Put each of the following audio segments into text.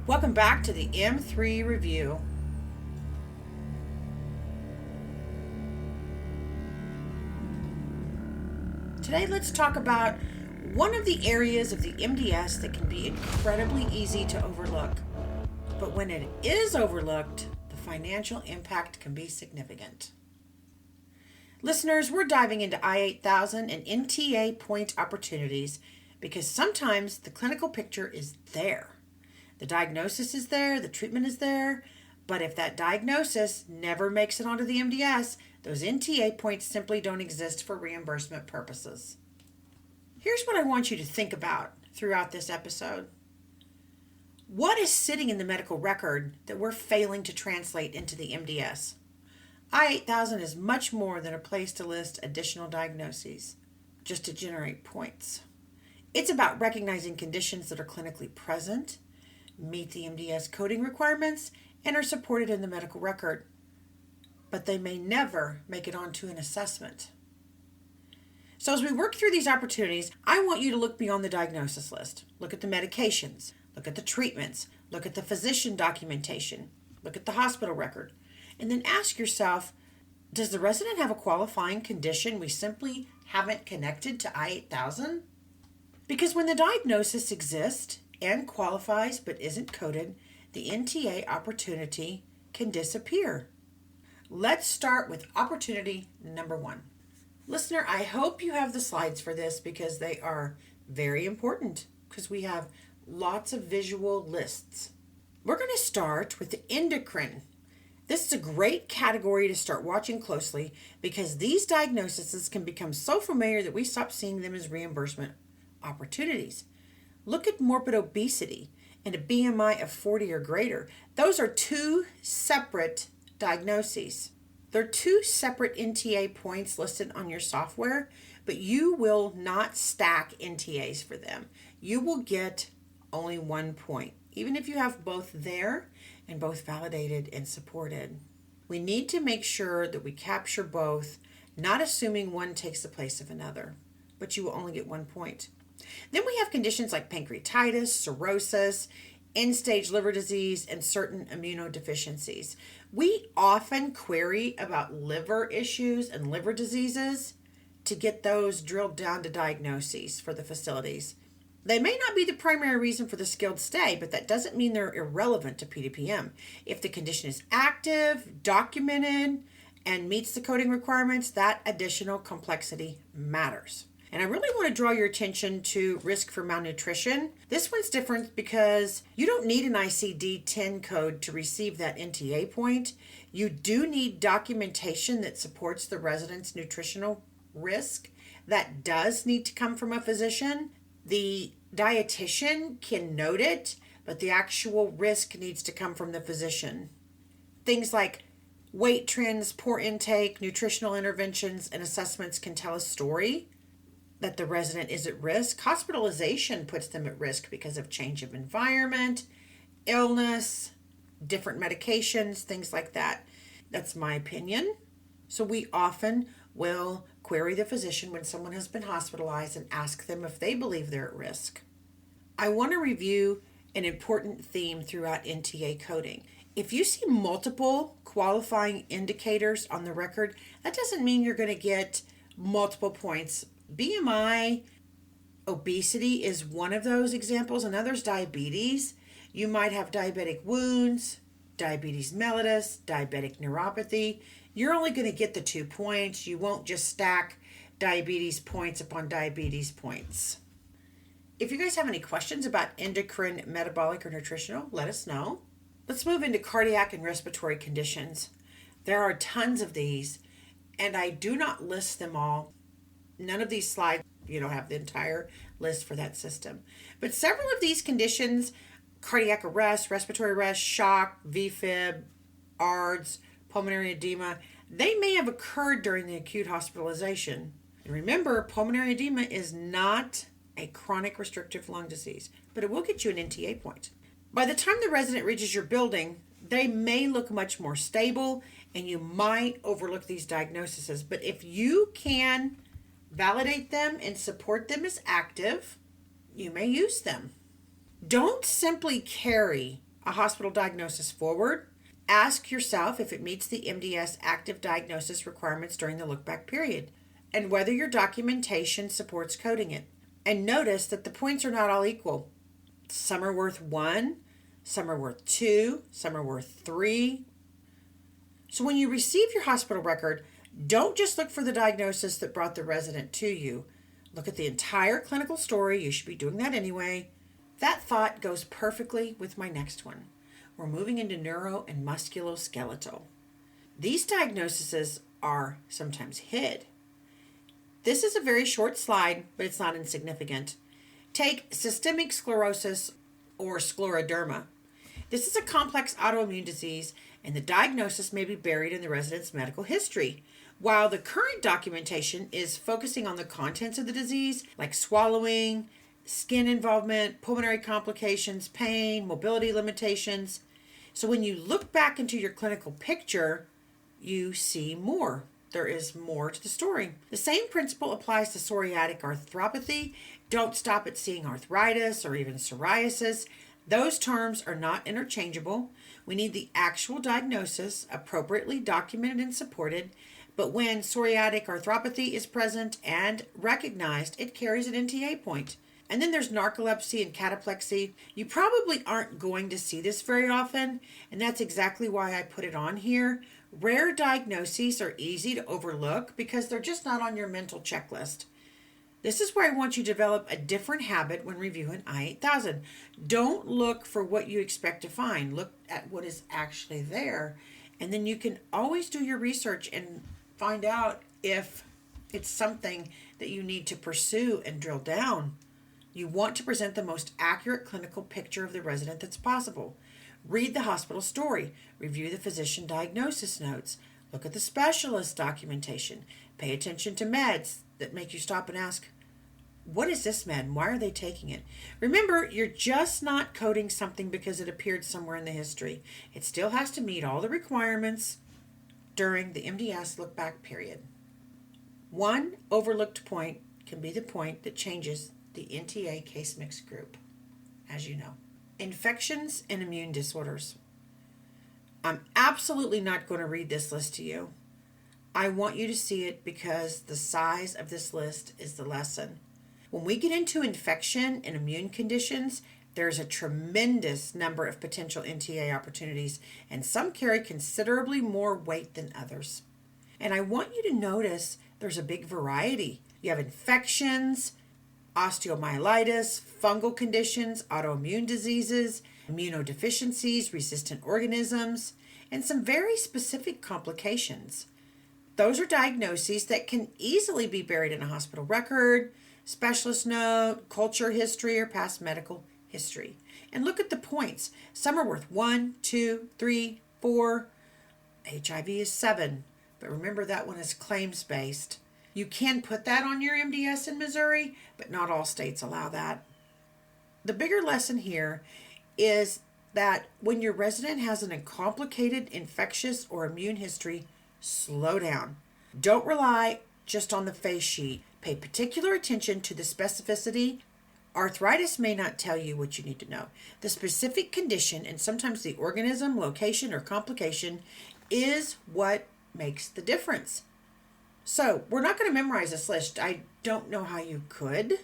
Welcome back to the M3 Review. Today let's talk about one of the areas of the MDS that can be incredibly easy to overlook. But when it is overlooked, the financial impact can be significant. Listeners, we're diving into I8000 and NTA point opportunities because sometimes the clinical picture is there. The diagnosis is there, the treatment is there, but if that diagnosis never makes it onto the MDS, those NTA points simply don't exist for reimbursement purposes. Here's what I want you to think about throughout this episode. What is sitting in the medical record that we're failing to translate into the MDS? I8000 is much more than a place to list additional diagnoses, just to generate points. It's about recognizing conditions that are clinically present, meet the MDS coding requirements, and are supported in the medical record. But they may never make it onto an assessment. So as we work through these opportunities, I want you to look beyond the diagnosis list. Look at the medications, look at the treatments, look at the physician documentation, look at the hospital record, and then ask yourself, does the resident have a qualifying condition we simply haven't connected to I8000? Because when the diagnosis exists and qualifies but isn't coded, the NTA opportunity can disappear. Let's start with opportunity number 1. Listener, I hope you have the slides for this because they are very important because we have lots of visual lists. We're going to start with the endocrine. This is a great category to start watching closely because these diagnoses can become so familiar that we stop seeing them as reimbursement opportunities. Look at morbid obesity and a BMI of 40 or greater. Those are two separate diagnoses. They're two separate NTA points listed on your software, but you will not stack NTAs for them. You will get only 1 point, even if you have both there and both validated and supported. We need to make sure that we capture both, not assuming one takes the place of another, but you will only get 1 point. Then we have conditions like pancreatitis, cirrhosis, end-stage liver disease, and certain immunodeficiencies. We often query about liver issues and liver diseases to get those drilled down to diagnoses for the facilities. They may not be the primary reason for the skilled stay, but that doesn't mean they're irrelevant to PDPM. If the condition is active, documented, and meets the coding requirements, that additional complexity matters. And I really want to draw your attention to risk for malnutrition. This one's different because you don't need an ICD-10 code to receive that NTA point. You do need documentation that supports the resident's nutritional risk. That does need to come from a physician. The dietitian can note it, but the actual risk needs to come from the physician. Things like weight trends, poor intake, nutritional interventions, and assessments can tell a story that the resident is at risk. Hospitalization puts them at risk because of change of environment, illness, different medications, things like that. That's my opinion. So we often will query the physician when someone has been hospitalized and ask them if they believe they're at risk. I want to review an important theme throughout NTA coding. If you see multiple qualifying indicators on the record, that doesn't mean you're going to get multiple points. BMI, obesity is one of those examples. Another's diabetes. You might have diabetic wounds, diabetes mellitus, diabetic neuropathy. You're only going to get the 2 points. You won't just stack diabetes points upon diabetes points. If you guys have any questions about endocrine, metabolic, or nutritional, let us know. Let's move into cardiac and respiratory conditions. There are tons of these, and I do not list them all. None of these slides, have the entire list for that system. But several of these conditions, cardiac arrest, respiratory arrest, shock, VFib, ARDS, pulmonary edema, they may have occurred during the acute hospitalization. And remember, pulmonary edema is not a chronic restrictive lung disease, but it will get you an NTA point. By the time the resident reaches your building, they may look much more stable, and you might overlook these diagnoses. But if you can validate them and support them as active, you may use them. Don't simply carry a hospital diagnosis forward. Ask yourself if it meets the MDS active diagnosis requirements during the look-back period and whether your documentation supports coding it. And notice that the points are not all equal. Some are worth 1, some are worth 2, some are worth 3. So when you receive your hospital record, don't just look for the diagnosis that brought the resident to you. Look at the entire clinical story. You should be doing that anyway. That thought goes perfectly with my next one. We're moving into neuro and musculoskeletal. These diagnoses are sometimes hid. This is a very short slide, but it's not insignificant. Take systemic sclerosis or scleroderma. This is a complex autoimmune disease, and the diagnosis may be buried in the resident's medical history. While the current documentation is focusing on the contents of the disease, like swallowing, skin involvement, pulmonary complications, pain, mobility limitations. So when you look back into your clinical picture, you see more. There is more to the story. The same principle applies to psoriatic arthropathy. Don't stop at seeing arthritis or even psoriasis. Those terms are not interchangeable. We need the actual diagnosis, appropriately documented and supported. But when psoriatic arthropathy is present and recognized, it carries an NTA point. And then there's narcolepsy and cataplexy. You probably aren't going to see this very often, and that's exactly why I put it on here. Rare diagnoses are easy to overlook because they're just not on your mental checklist. This is where I want you to develop a different habit when reviewing I8000. Don't look for what you expect to find. Look at what is actually there. And then you can always do your research and find out if it's something that you need to pursue and drill down. You want to present the most accurate clinical picture of the resident that's possible. Read the hospital story. Review the physician diagnosis notes. Look at the specialist documentation. Pay attention to meds that make you stop and ask, what is this med? Why are they taking it? Remember, you're just not coding something because it appeared somewhere in the history. It still has to meet all the requirements during the MDS look-back period. One overlooked point can be the point that changes the NTA case mix group, as you know. Infections and immune disorders. I'm absolutely not going to read this list to you. I want you to see it because the size of this list is the lesson. When we get into infection and immune conditions, there's a tremendous number of potential NTA opportunities, and some carry considerably more weight than others. And I want you to notice there's a big variety. You have infections, osteomyelitis, fungal conditions, autoimmune diseases, immunodeficiencies, resistant organisms, and some very specific complications. Those are diagnoses that can easily be buried in a hospital record, specialist note, culture history, or past medical history. And look at the points. Some are worth 1, 2, 3, 4. HIV is 7, but remember that one is claims-based. You can put that on your MDS in Missouri, but not all states allow that. The bigger lesson here is that when your resident has an uncomplicated infectious or immune history, slow down. Don't rely just on the face sheet. Pay particular attention to the specificity. Arthritis may not tell you what you need to know. The specific condition and sometimes the organism, location, or complication is what makes the difference. So we're not going to memorize this list. I don't know how you could.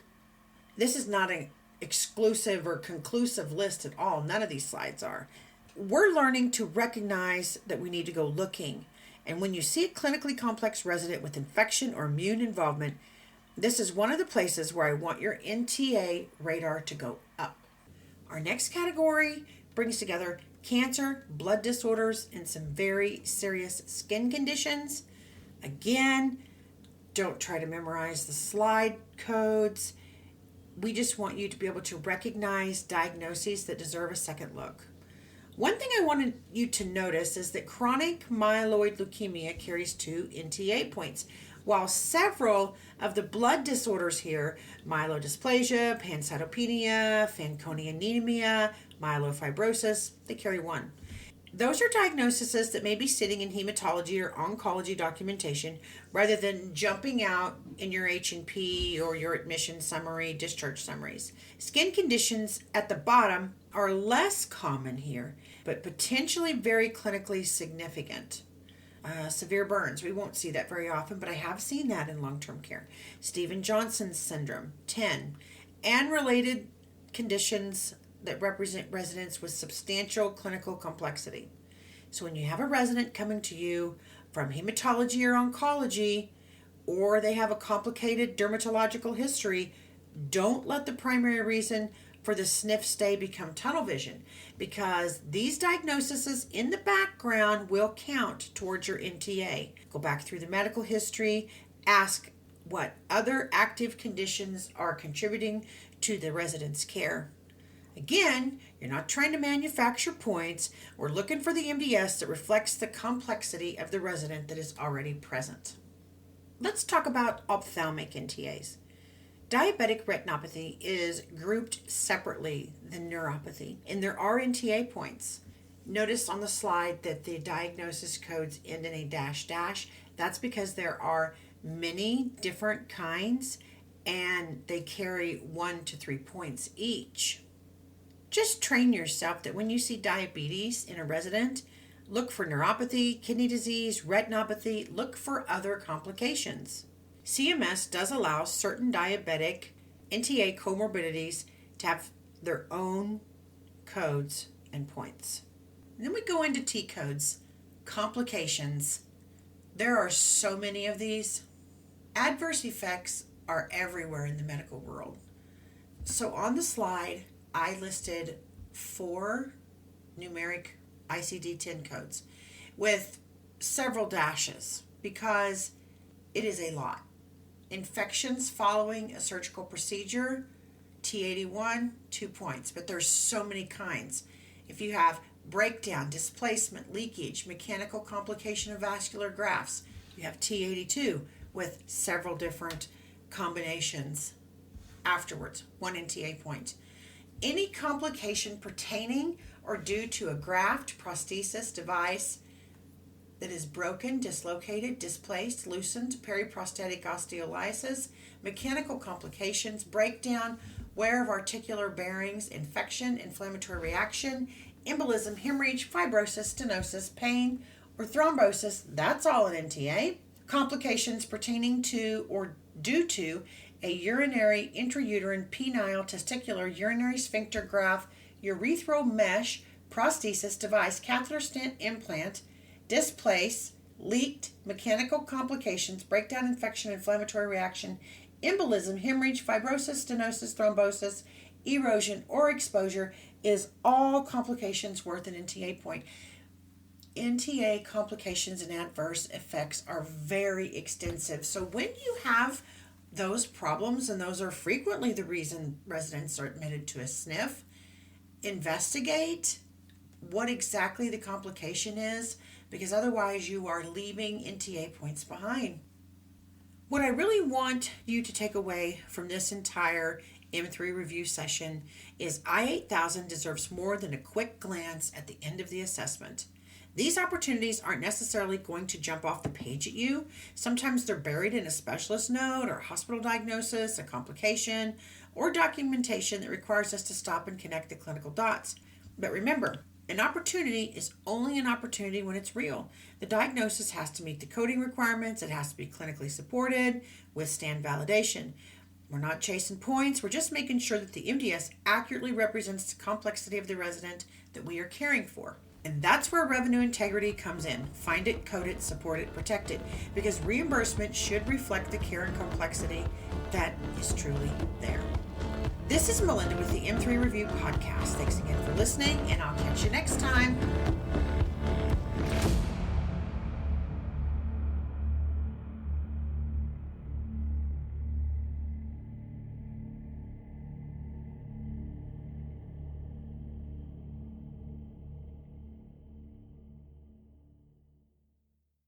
This is not an exclusive or conclusive list at all. None of these slides are. We're learning to recognize that we need to go looking. And when you see a clinically complex resident with infection or immune involvement, this is one of the places where I want your NTA radar to go up. Our next category brings together cancer, blood disorders, and some very serious skin conditions. Again, don't try to memorize the slide codes. We just want you to be able to recognize diagnoses that deserve a second look. One thing I wanted you to notice is that chronic myeloid leukemia carries 2 NTA points, while several of the blood disorders here, myelodysplasia, pancytopenia, Fanconi anemia, myelofibrosis, they carry 1. Those are diagnoses that may be sitting in hematology or oncology documentation rather than jumping out in your H&P or your admission summary, discharge summaries. Skin conditions at the bottom are less common here, but potentially very clinically significant. Severe burns, we won't see that very often, but I have seen that in long-term care. Stevens-Johnson syndrome, 10, and related conditions that represent residents with substantial clinical complexity. So when you have a resident coming to you from hematology or oncology, or they have a complicated dermatological history, don't let the primary reason for the sniff stay become tunnel vision, because these diagnoses in the background will count towards your NTA. Go back through the medical history, ask what other active conditions are contributing to the resident's care. Again, you're not trying to manufacture points. We're looking for the MDS that reflects the complexity of the resident that is already present. Let's talk about ophthalmic NTAs. Diabetic retinopathy is grouped separately than neuropathy, and there are NTA points. Notice on the slide that the diagnosis codes end in a dash dash. That's because there are many different kinds, and they carry 1 to 3 points each. Just train yourself that when you see diabetes in a resident, look for neuropathy, kidney disease, retinopathy, look for other complications. CMS does allow certain diabetic NTA comorbidities to have their own codes and points. And then we go into T codes, complications. There are so many of these. Adverse effects are everywhere in the medical world. So on the slide, I listed 4 numeric ICD-10 codes with several dashes because it is a lot. Infections following a surgical procedure, T81, 2 points, but there's so many kinds. If you have breakdown, displacement, leakage, mechanical complication of vascular grafts, you have T82 with several different combinations afterwards, 1 NTA point. Any complication pertaining or due to a graft, prosthesis, device that is broken, dislocated, displaced, loosened, periprosthetic osteolysis, mechanical complications, breakdown, wear of articular bearings, infection, inflammatory reaction, embolism, hemorrhage, fibrosis, stenosis, pain, or thrombosis, that's all an NTA. Complications pertaining to or due to a urinary, intrauterine, penile, testicular, urinary sphincter graft, urethral mesh, prosthesis, device, catheter stent, implant, displace, leaked, mechanical complications, breakdown, infection, inflammatory reaction, embolism, hemorrhage, fibrosis, stenosis, thrombosis, erosion, or exposure is all complications worth an NTA point. NTA complications and adverse effects are very extensive. So when you have those problems, and those are frequently the reason residents are admitted to a SNF, investigate what exactly the complication is, because otherwise you are leaving NTA points behind. What I really want you to take away from this entire M3 review session is I8000 deserves more than a quick glance at the end of the assessment. These opportunities aren't necessarily going to jump off the page at you. Sometimes they're buried in a specialist note or hospital diagnosis, a complication, or documentation that requires us to stop and connect the clinical dots. But remember, an opportunity is only an opportunity when it's real. The diagnosis has to meet the coding requirements. It has to be clinically supported, withstand validation. We're not chasing points. We're just making sure that the MDS accurately represents the complexity of the resident that we are caring for. And that's where revenue integrity comes in. Find it, code it, support it, protect it. Because reimbursement should reflect the care and complexity that is truly there. This is Melinda with the M3 Review Podcast. Thanks again for listening, and I'll catch you next